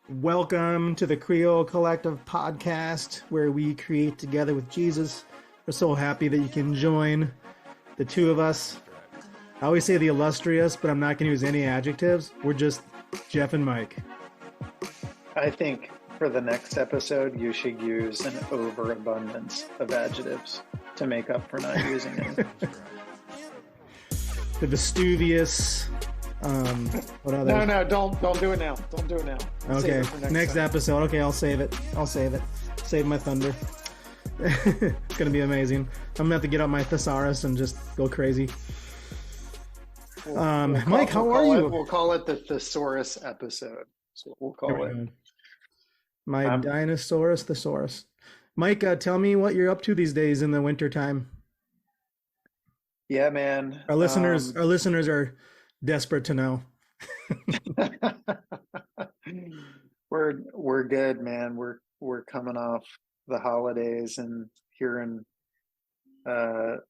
Welcome to the Creole Collective podcast, where we create together with Jesus. We're so happy that you can join the two of us. I always say the illustrious, but I'm not going to use any adjectives. We're just Jeff and Mike. I think for the next episode, you should use an overabundance of adjectives to make up for not using any. The Vestuvius. What other? No, don't do it now. Don't do it now. Okay, next episode. Okay, I'll save it. Save my thunder. It's gonna be amazing. I'm gonna have to get out my thesaurus and just go crazy. Mike, how are you? We'll call it the thesaurus episode. That's what we'll call it. My Dinosaurus thesaurus. Mike, tell me what you're up to these days in the winter time. Yeah, man. Our listeners are desperate to know. We're good, man. We're coming off the holidays and hearing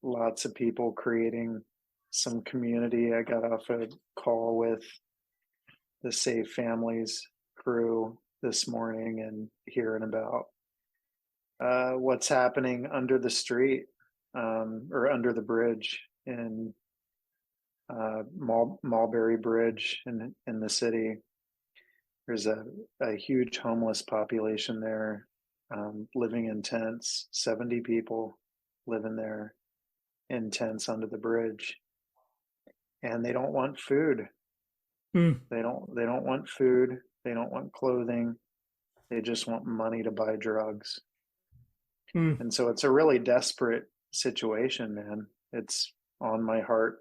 lots of people creating some community. I got off a call with the Save Families crew this morning and hearing about what's happening under the street or under the bridge in Mulberry Bridge in the city. There's a huge homeless population there, living in tents. 70 people living there in tents under the bridge, and they don't want food. They don't want food. They don't want clothing. They just want money to buy drugs. And so it's a really desperate situation, man. It's on my heart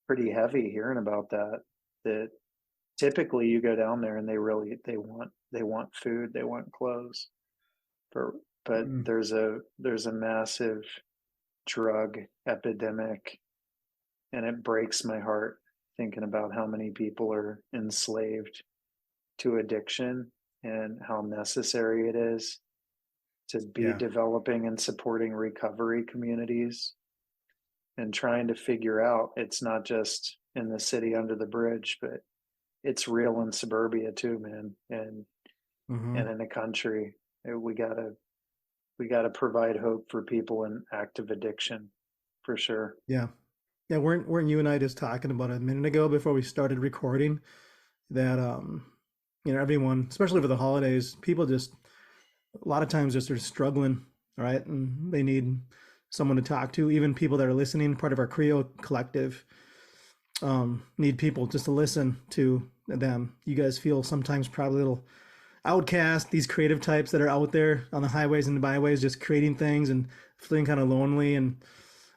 pretty heavy hearing about that typically you go down there and they want food, they want clothes, but there's a massive drug epidemic, and it breaks my heart thinking about how many people are enslaved to addiction and how necessary it is to be developing and supporting recovery communities and trying to figure out it's not just in the city under the bridge, but it's real in suburbia too, man. And in the country, we gotta provide hope for people in active addiction, for sure. Yeah. Weren't you and I just talking about a minute ago before we started recording that everyone, especially for the holidays, people just a lot of times just are struggling, right? And they need someone to talk to. Even people that are listening, part of our Creole collective, need people just to listen to them. You guys feel sometimes probably a little outcast, these creative types that are out there on the highways and the byways just creating things and feeling kind of lonely. And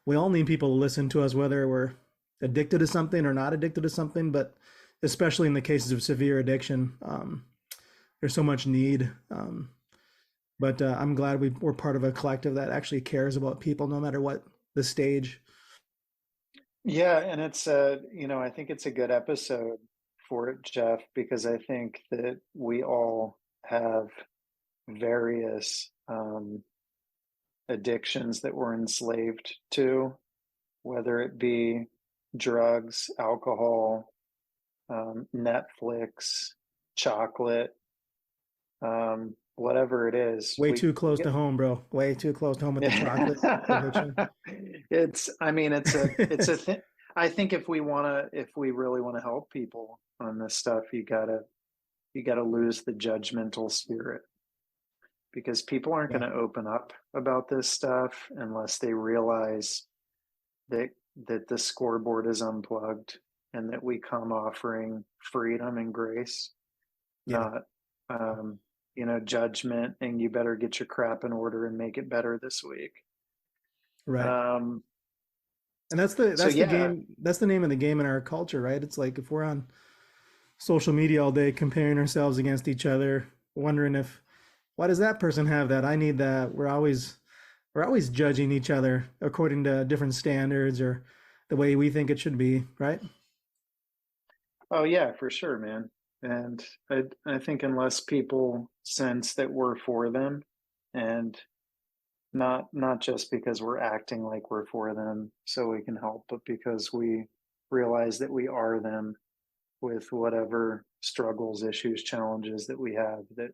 we all need people to listen to us, whether we're addicted to something or not addicted to something. But especially in the cases of severe addiction, there's so much need. But I'm glad we're part of a collective that actually cares about people no matter what the stage. Yeah, and it's I think it's a good episode for it, Jeff, because I think that we all have various addictions that we're enslaved to, whether it be drugs, alcohol, Netflix, chocolate, whatever it is. Way too close to home, bro. Way too close to home with the chocolate addiction. It's a thing. I think if we really want to help people on this stuff, you gotta lose the judgmental spirit, because people aren't going to open up about this stuff unless they realize that the scoreboard is unplugged and that we come offering freedom and grace, not judgment and you better get your crap in order and make it better this week. Right. And that's the game. That's the name of the game in our culture, right? It's like if we're on social media all day comparing ourselves against each other, wondering why does that person have that? I need that. We're always judging each other according to different standards or the way we think it should be, right? Oh yeah, for sure, man. And I think unless people sense that we're for them, and not just because we're acting like we're for them so we can help, but because we realize that we are them with whatever struggles, issues, challenges that we have, that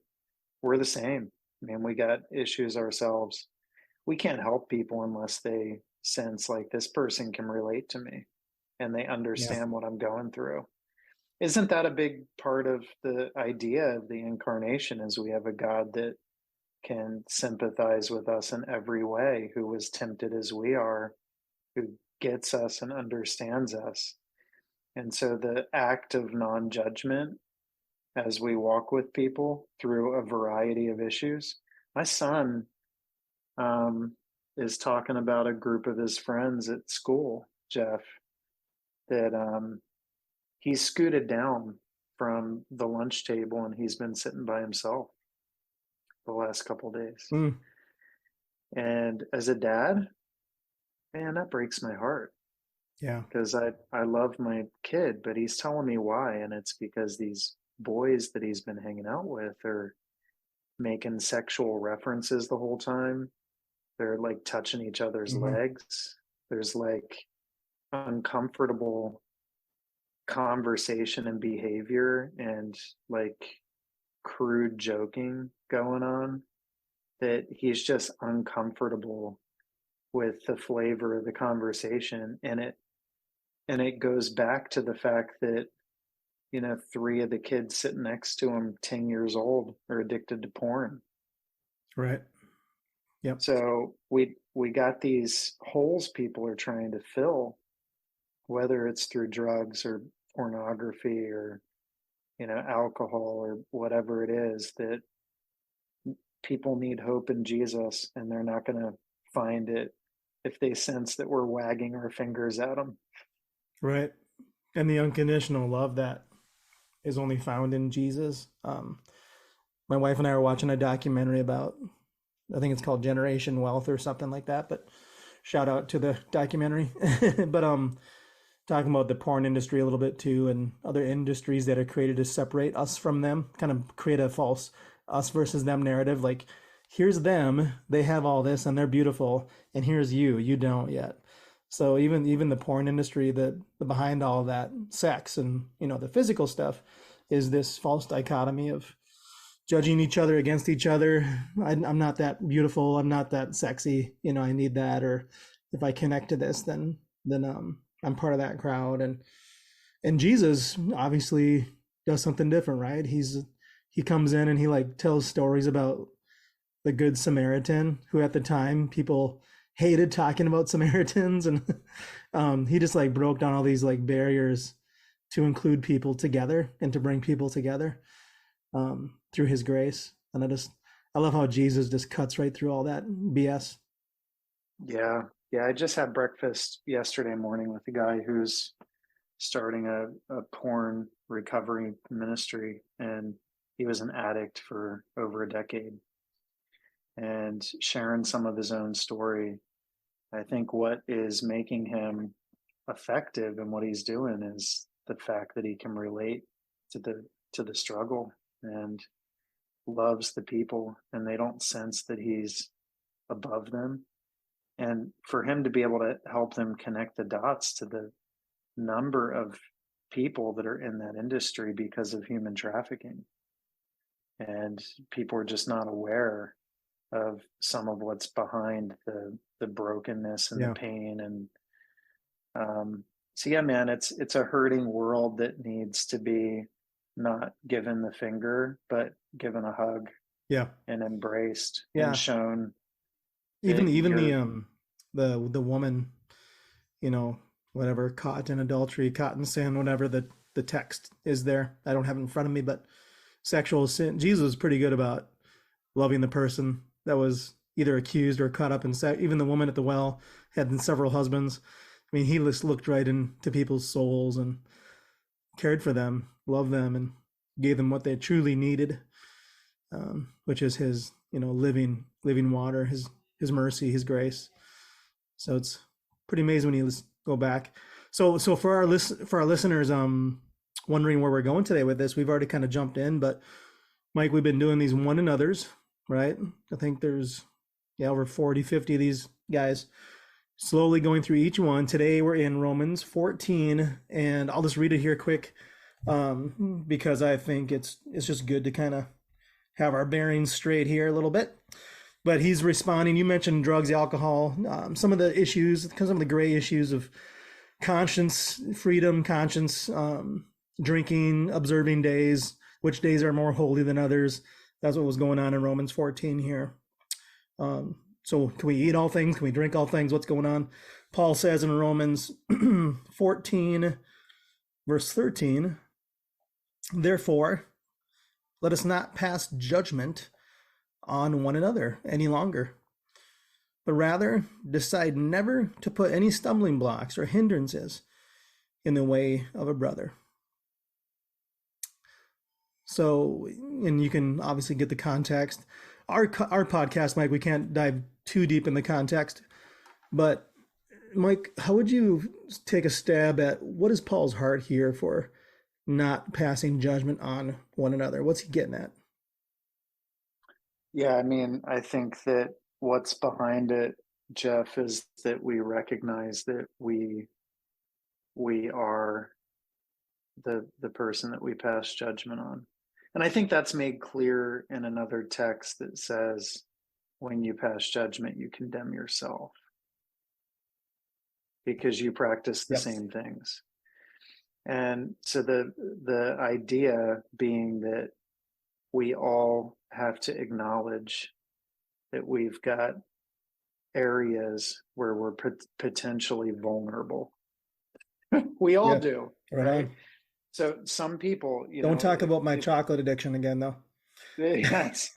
we're the same. I mean, we got issues ourselves. We can't help people unless they sense like this person can relate to me and they Yeah. understand what I'm going through. Isn't that a big part of the idea of the incarnation, is we have a God that can sympathize with us in every way, who was tempted as we are, who gets us and understands us. And so the act of non-judgment as we walk with people through a variety of issues. My son um, is talking about a group of his friends at school, Jeff, that he's scooted down from the lunch table and he's been sitting by himself the last couple of days. Mm, And as a dad, man, that breaks my heart, yeah. because I love my kid, but he's telling me why. And it's because these boys that he's been hanging out with are making sexual references the whole time. They're like touching each other's Hmm. legs. There's like uncomfortable conversation and behavior and like crude joking going on, that he's just uncomfortable with the flavor of the conversation. And it goes back to the fact that, you know, three of the kids sitting next to him, 10 years old, are addicted to porn. Right. Yep. So we got these holes people are trying to fill, whether it's through drugs or pornography or, you know, alcohol or whatever it is, that people need hope in Jesus, and they're not going to find it if they sense that we're wagging our fingers at them. Right. And the unconditional love that is only found in Jesus. My wife and I were watching a documentary about, I think it's called Generation Wealth or something like that, but shout out to the documentary. But talking about the porn industry a little bit too, and other industries that are created to separate us from them, kind of create a false us versus them narrative. Like, here's them, they have all this and they're beautiful, and here's you, you don't yet. So even the porn industry, the behind all of that sex and, you know, the physical stuff, is this false dichotomy of judging each other against each other. I'm not that beautiful, I'm not that sexy, you know, I need that, or if I connect to this, then I'm part of that crowd. And Jesus obviously does something different, right? He comes in and he like tells stories about the Good Samaritan, who at the time people hated talking about Samaritans, and he just like broke down all these like barriers to include people together and to bring people together through his grace. And I love how Jesus just cuts right through all that BS. Yeah. Yeah. I just had breakfast yesterday morning with a guy who's starting a porn recovery ministry, and he was an addict for over a decade, and sharing some of his own story. I think what is making him effective in what he's doing is the fact that he can relate to the struggle and loves the people, and they don't sense that he's above them. And for him to be able to help them connect the dots to the number of people that are in that industry because of human trafficking, and people are just not aware of some of what's behind the brokenness and the Yeah. pain. And so yeah, man, it's a hurting world that needs to be not given the finger, but given a hug Yeah. and embraced and Yeah. shown Even that even you're the woman, you know, whatever, caught in adultery, caught in sin, whatever the text is there. I don't have it in front of me, but sexual sin. Jesus was pretty good about loving the person that was either accused or caught up in sex. Even the woman at the well had several husbands. I mean, he just looked right into people's souls and cared for them, loved them, and gave them what they truly needed, which is his, you know, living water, his mercy, his grace. So it's pretty amazing when you go back. So for our listeners, wondering where we're going today with this, we've already kind of jumped in, but Mike, we've been doing these one another's, right? I think there's over 40, 50 of these guys, slowly going through each one. Today we're in Romans 14, and I'll just read it here quick. because I think it's just good to kind of have our bearings straight here a little bit. But he's responding. You mentioned drugs, alcohol, some of the issues, some of the gray issues of conscience, freedom, conscience, drinking, observing days, which days are more holy than others. That's what was going on in Romans 14 here. So can we eat all things? Can we drink all things? What's going on? Paul says in Romans 14, verse 13, therefore, let us not pass judgment on one another any longer, but rather decide never to put any stumbling blocks or hindrances in the way of a brother. So, and you can obviously get the context. Our podcast, Mike, we can't dive too deep in the context, but Mike, how would you take a stab at what is Paul's heart here for not passing judgment on one another? What's he getting at? Yeah, I mean, I think that what's behind it, Jeff, is that we recognize that we are the person that we pass judgment on. And I think that's made clear in another text that says, when you pass judgment, you condemn yourself because you practice the Yep. same things. And so the idea being that we all have to acknowledge that we've got areas where we're potentially vulnerable. We all do, Right right? on. So some people, Don't talk about my chocolate addiction again, though. That's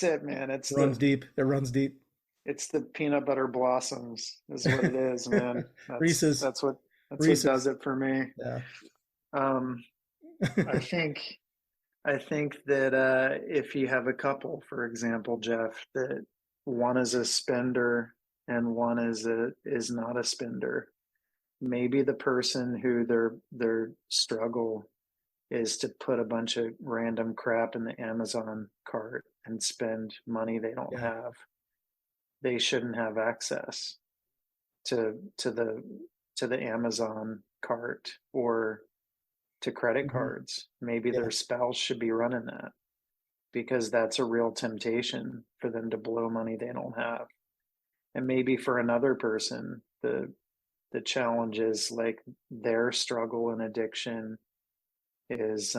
it, man. It runs deep. It runs deep. It's the peanut butter blossoms, is what it is, man. Reese's. That's what Reese's. does it for me. Yeah. I think that if you have a couple, for example, Jeff, that one is a spender and one is not a spender, maybe the person who their struggle is to put a bunch of random crap in the Amazon cart and spend money they don't have. They shouldn't have access to the Amazon cart or to credit cards. Maybe their spouse should be running that, because that's a real temptation for them to blow money they don't have. And maybe for another person, the challenge is like their struggle and addiction is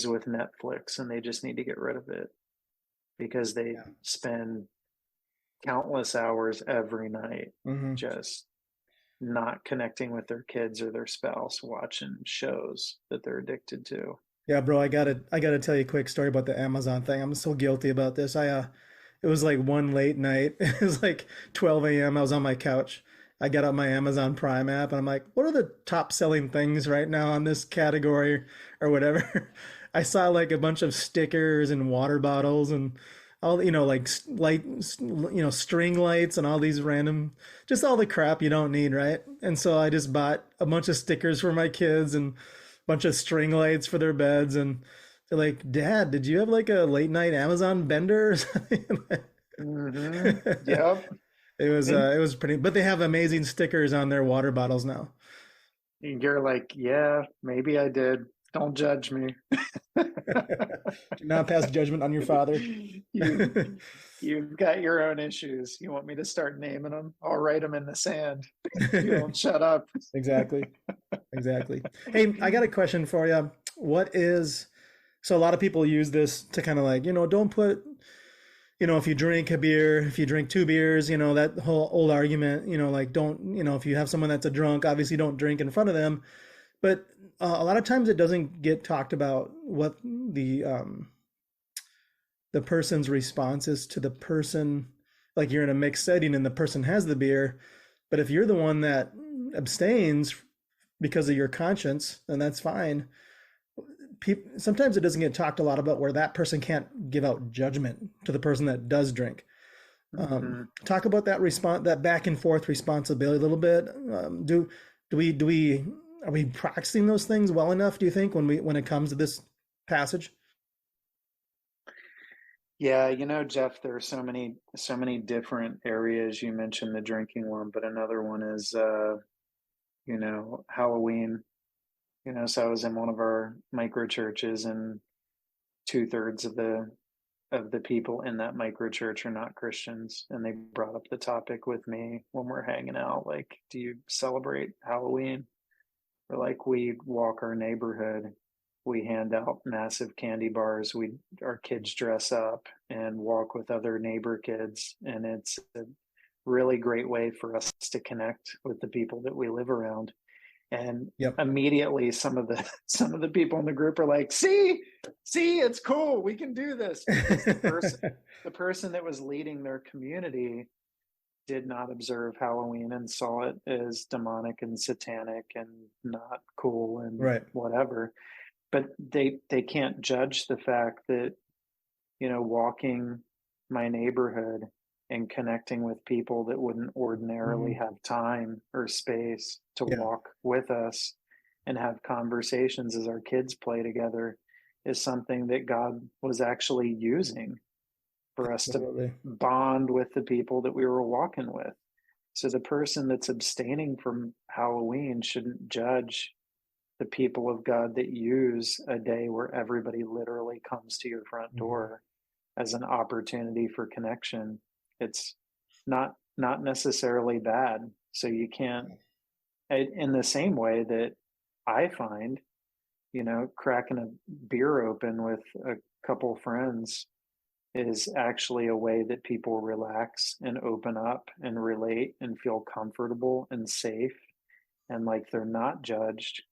with Netflix, and they just need to get rid of it because they spend countless hours every night just not connecting with their kids or their spouse, watching shows that they're addicted to. Yeah, bro, I gotta tell you a quick story about the Amazon thing. I'm so guilty about this. It was like one late night. It was like 12 a.m. I was on my couch. I got out my Amazon Prime app and I'm like, what are the top selling things right now on this category or whatever? I saw like a bunch of stickers and water bottles and all, like light, string lights and all these random, just all the crap you don't need, right? And so I just bought a bunch of stickers for my kids and a bunch of string lights for their beds. And they're like, Dad, did you have like a late night Amazon bender or something? Yep. It was pretty, but they have amazing stickers on their water bottles now. You're like, yeah, maybe I did. Don't judge me. Do not pass judgment on your father. You've got your own issues. You want me to start naming them? I'll write them in the sand. You won't shut up. Exactly. Hey, I got a question for you. So a lot of people use this to kind of like, don't put, if you drink a beer, if you drink two beers, that whole old argument, like don't, if you have someone that's a drunk, obviously don't drink in front of them. But a lot of times it doesn't get talked about what the person's response is to the person. Like you're in a mixed setting and the person has the beer, but if you're the one that abstains because of your conscience, then that's fine. Sometimes it doesn't get talked a lot about where that person can't give out judgment to the person that does drink. Talk about that back and forth responsibility a little bit. Are we practicing those things well enough, do you think, when it comes to this passage? Yeah, Jeff, there are so many different areas. You mentioned the drinking one, but another one is Halloween. So I was in one of our micro churches, and 2/3 of the people in that micro church are not Christians, and they brought up the topic with me when we're hanging out. Like, do you celebrate Halloween? Or like, we walk our neighborhood, we hand out massive candy bars, we our kids dress up and walk with other neighbor kids, and it's a really great way for us to connect with the people that we live around. And Yep. immediately some of the some of the people in the group are like, see, it's cool, we can do this, because the person that was leading their community did not observe Halloween and saw it as demonic and satanic and not cool and Right. whatever. But they can't judge the fact that, walking my neighborhood and connecting with people that wouldn't ordinarily Mhm. have time or space to Yeah. walk with us and have conversations as our kids play together is something that God was actually using for us to Absolutely. bond with the people that we were walking with. So the person that's abstaining from Halloween shouldn't judge the people of God that use a day where everybody literally comes to your front Mhm. door as an opportunity for connection. It's not necessarily bad. So you can't, in the same way that I find, cracking a beer open with a couple friends is actually a way that people relax and open up and relate and feel comfortable and safe and like they're not judged.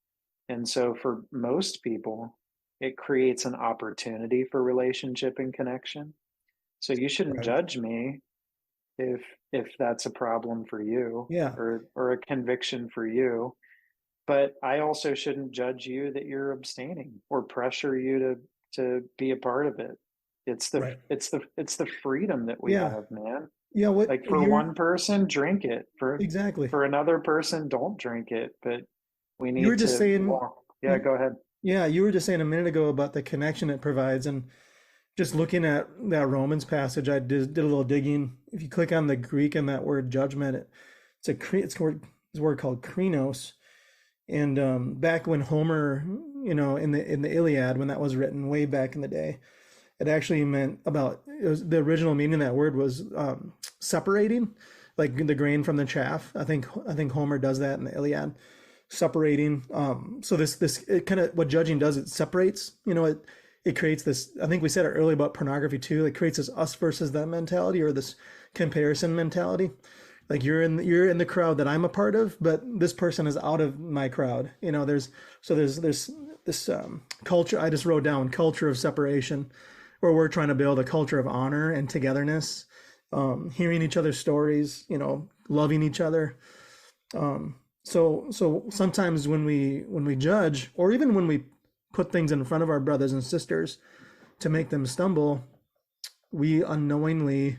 And so for most people, it creates an opportunity for relationship and connection. So you shouldn't Right. judge me if that's a problem for you, Yeah. or a conviction for you. But I also shouldn't judge you that you're abstaining or pressure you to be a part of it. Right. It's the freedom that we Yeah. have, man. Yeah. What Like, for you're one person, drink it. exactly. For another person, don't drink it. But we You were need just to saying, walk. Yeah, go ahead. yeah, you were just saying a minute ago about the connection it provides, and just looking at that Romans passage, I did a little digging. If you click on the Greek in that word judgment, it's a word called krinos. And back when Homer, in the Iliad, when that was written way back in the day, it actually meant it was the original meaning of that word was separating, like the grain from the chaff. I think Homer does that in the Iliad, separating. So this it kind of what judging does, it separates. It creates this. I think we said it earlier about pornography too. It creates this us versus them mentality, or this comparison mentality. Like you're in the crowd that I'm a part of, but this person is out of my crowd. There's this culture. I just wrote down culture of separation, where we're trying to build a culture of honor and togetherness, hearing each other's stories, loving each other. So sometimes when we judge, or even when we put things in front of our brothers and sisters to make them stumble, we unknowingly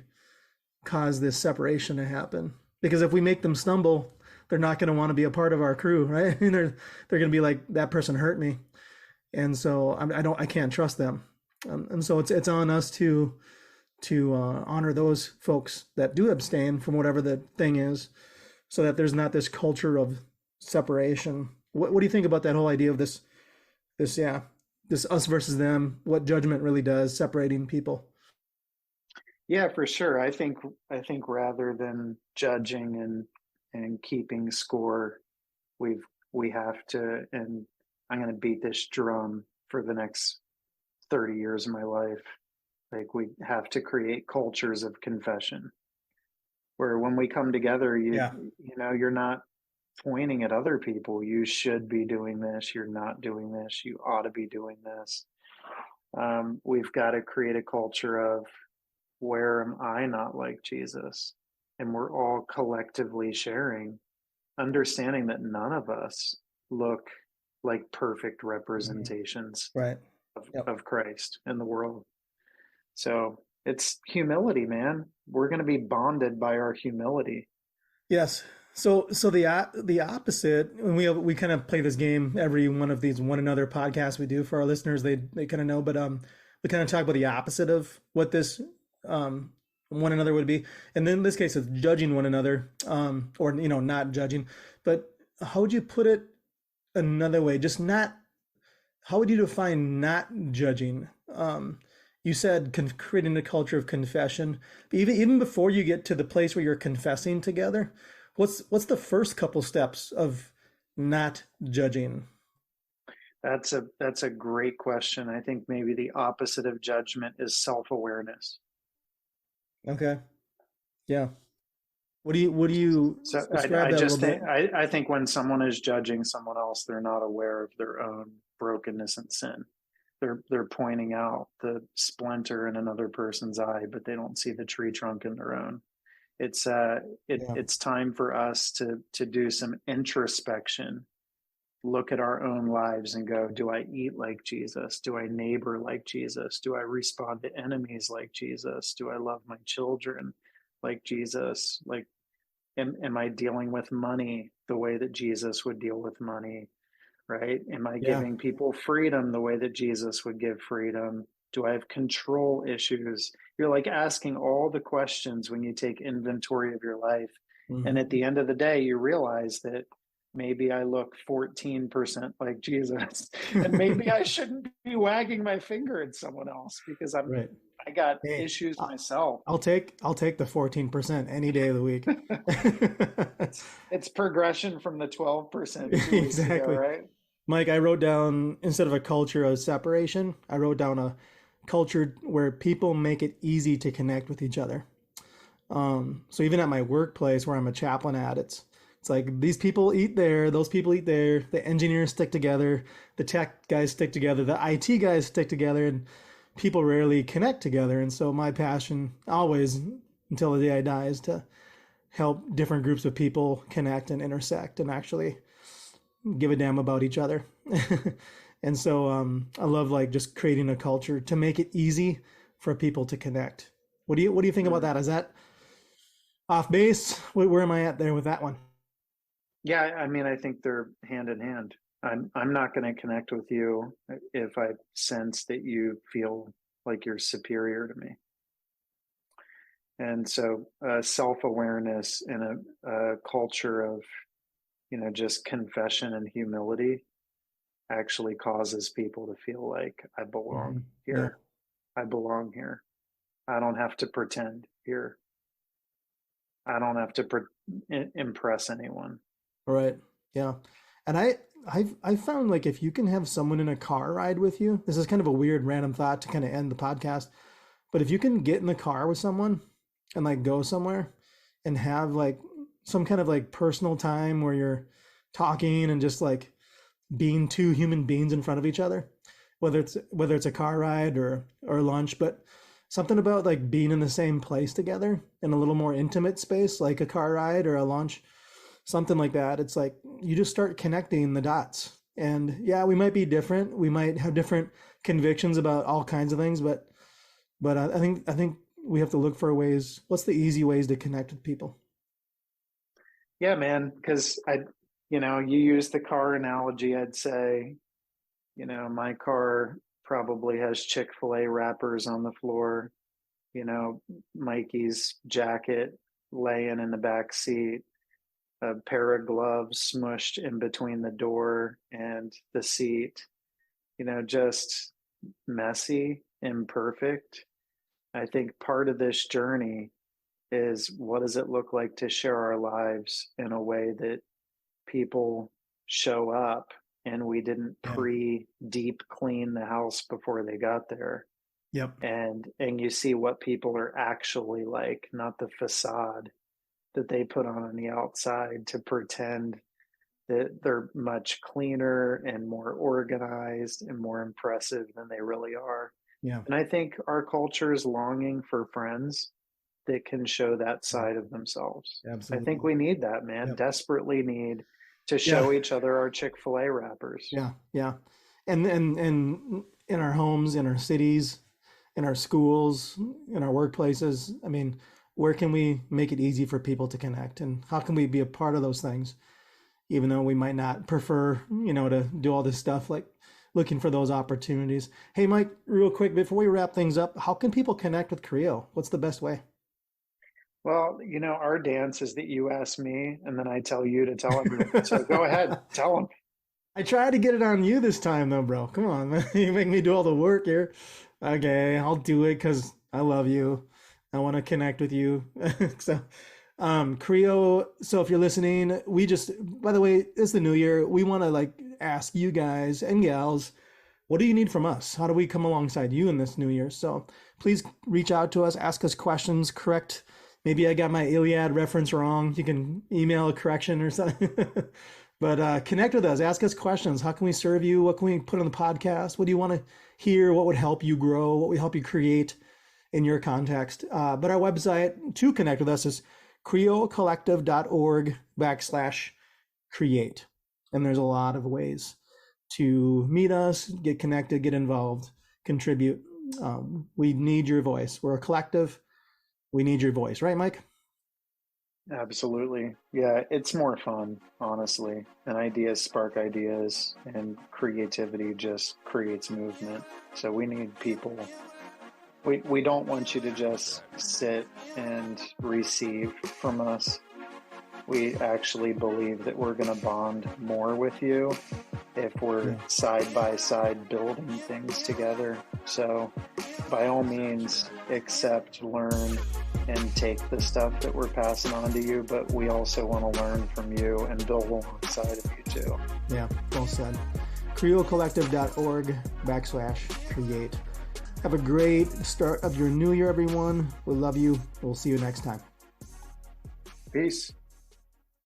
cause this separation to happen. Because if we make them stumble, they're not going to want to be a part of our crew, right? They're going to be like, that person hurt me, and so I can't trust them. And so it's on us to honor those folks that do abstain from whatever the thing is, so that there's not this culture of separation. What do you think about that whole idea of this us versus them? What judgment really does, separating people? Yeah, for sure. I think rather than judging and keeping score, we've we have to, and I'm going to beat this drum for the next 30 years of my life. Like, we have to create cultures of confession where when we come together, Yeah. you're not pointing at other people. You should be doing this. You're not doing this. You ought to be doing this. We've got to create a culture of, where am I not like Jesus? And we're all collectively sharing, understanding that none of us look like perfect Mhm. representations Right. Yep. of Christ in the world. So it's humility, man. We're going to be bonded by our humility. Yes. So the opposite, and we kind of play this game every one of these one another podcasts we do for our listeners. They kind of know, but we kind of talk about the opposite of what this um one another would be. And then in this case, it's judging one another, or not judging. But how would you put it? another way, just not, how would you define not judging? You said creating a culture of confession. But even before you get to the place where you're confessing together, what's the first couple steps of not judging? That's a great question. I think maybe the opposite of judgment is self-awareness. Okay. Yeah. What do you So describe I that a little just think bit? I think when someone is judging someone else, they're not aware of their own brokenness and sin. They're pointing out the splinter in another person's eye, but they don't see the tree trunk in their own. It's Yeah. it's time for us to do some introspection, look at our own lives and go, do I eat like Jesus? Do I neighbor like Jesus? Do I respond to enemies like Jesus? Do I love my children like Jesus? Like, am I dealing with money the way that Jesus would deal with money? Right? Am I Yeah. giving people freedom the way that Jesus would give freedom? Do I have control issues? You're like asking all the questions when you take inventory of your life. And Hmm. at the end of the day, you realize that maybe I look 14% like Jesus. And maybe I shouldn't be wagging my finger at someone else because Right. I got Hey, issues I- myself. I'll take the 14% any day of the week. It's progression from the 12% 2 weeks ago, Exactly. right? Mike, I wrote down, instead of a culture of separation, I wrote down a culture where people make it easy to connect with each other. So even at my workplace where I'm a chaplain at, it's like these people eat there, those people eat there, the engineers stick together, the tech guys stick together, the IT guys stick together, and people rarely connect together. And so my passion always, until the day I die, is to help different groups of people connect and intersect and actually give a damn about each other. And so I love like just creating a culture to make it easy for people to connect. What do you think about Mm. that? Is that off base? Where am I at there with that one? Yeah, I mean, I think they're hand in hand. I'm not going to connect with you if I sense that you feel like you're superior to me. And so, self-awareness in a culture of, just confession and humility actually causes people to feel like I belong Hmm. Yeah. here. I belong here. I don't have to pretend here. I don't have to impress anyone. Right. Yeah. And I've found like if you can have someone in a car ride with you, this is kind of a weird random thought to kind of end the podcast, but if you can get in the car with someone and like go somewhere and have like some kind of like personal time where you're talking and just like being two human beings in front of each other, whether it's a car ride or lunch, but something about like being in the same place together in a little more intimate space, like a car ride or a lunch, something like that. It's like you just start connecting the dots. And yeah, we might be different. We might have different convictions about all kinds of things, but I think we have to look for ways. What's the easy ways to connect with people? Yeah, man, because you use the car analogy. I'd say, my car probably has Chick-fil-A wrappers on the floor, you know, Mikey's jacket laying in the back seat, a pair of gloves smushed in between the door and the seat, just messy, imperfect. I think part of this journey is, what does it look like to share our lives in a way that people show up and we didn't Yeah. pre deep clean the house before they got there, Yep. and you see what people are actually like, not the facade that they put on the outside to pretend that they're much cleaner and more organized and more impressive than they really are. Yeah. And I think our culture is longing for friends that can show that Yeah. side of themselves. I think Absolutely. we need that, man. Yep. Desperately need to Yeah. show each other our Chick-fil-A wrappers. Yeah. Yeah. And in our homes, in our cities, in our schools, in our workplaces, I mean, where can we make it easy for people to connect? And how can we be a part of those things, even though we might not prefer, to do all this stuff, like looking for those opportunities. Hey, Mike, real quick, before we wrap things up, how can people connect with Creo? What's the best way? Well, our dance is that you ask me and then I tell you to tell everyone. So go ahead, tell them. I tried to get it on you this time though, bro. Come on, man. You make me do all the work here. Okay, I'll do it because I love you. I want to connect with you. So, Creo. So if you're listening, by the way, it's the new year. We want to like ask you guys and gals, what do you need from us? How do we come alongside you in this new year? So please reach out to us, ask us questions, correct. Maybe I got my Iliad reference wrong. You can email a correction or something. But connect with us, ask us questions. How can we serve you? What can we put on the podcast? What do you want to hear? What would help you grow? What would help you create in your context? But our website to connect with us is creocollective.org/create. And there's a lot of ways to meet us, get connected, get involved, contribute. We need your voice. We're a collective. We need your voice, right, Mike? Absolutely. Yeah, it's more fun, honestly. And ideas spark ideas, and creativity just creates movement. So we need people. We don't want you to just sit and receive from us. We actually believe that we're going to bond more with you if we're side by side building things together. So by all means, accept, learn, and take the stuff that we're passing on to you, but we also want to learn from you and build alongside of you too. Yeah, well said. creocollective.org/create. Have a great start of your new year, everyone. We love you. We'll see you next time. Peace.